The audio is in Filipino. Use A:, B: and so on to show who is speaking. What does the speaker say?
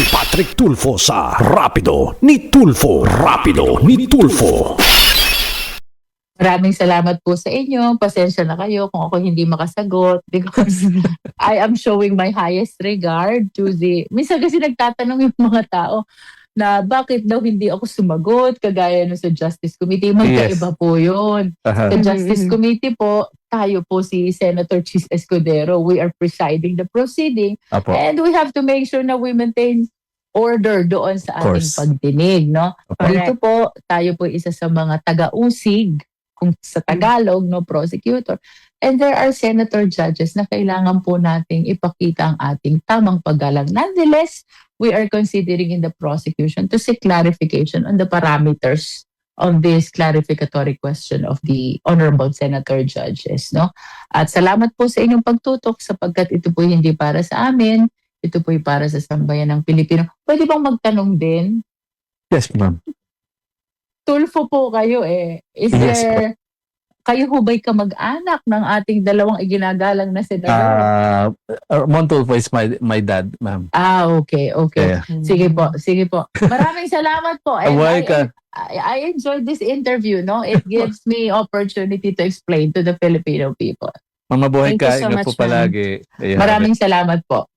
A: si Patrick Tulfo sa Rapido ni Tulfo. Rapido ni Tulfo.
B: Maraming salamat po sa inyo. Pasensya na kayo kung ako hindi makasagot because I am showing my highest regard to the... Minsan kasi nagtatanong yung mga tao na bakit daw hindi ako sumagot kagaya no sa Justice Committee. Magkaiba po yun. Sa Justice Committee po, tayo po si Senator Chis Escudero. We are presiding the proceeding
C: Apo.
B: and we have to make sure na we maintain order doon sa ating
C: course.
B: pagdinig. No?
C: Apo.
B: Dito po, tayo po isa sa mga taga-usig kung sa Tagalog, no, prosecutor. And there are senator judges na kailangan po nating ipakita ang ating tamang paggalang. Nonetheless, we are considering in the prosecution to seek clarification on the parameters of this clarificatory question of the honorable senator judges, no? At salamat po sa inyong pagtutok sapagkat ito po hindi para sa amin, ito po para sa sambayan ng Pilipino. Pwede bang magtanong din?
C: Yes, ma'am.
B: Tulfo po kayo eh. Is
C: Yes,
B: there, kayo ho ba'y kamag-anak ng ating dalawang iginagalang na senador?
C: Montulfo is my dad, ma'am.
B: Okay.
C: Yeah.
B: Sige po. Maraming salamat po. And
C: Welcome.
B: I enjoyed this interview, no? It gives me opportunity to explain to the Filipino people.
C: Mamabuhay
D: Thank you
C: ka,
D: so
C: ingat
D: much,
C: po palagi. Ayan.
B: Maraming salamat po.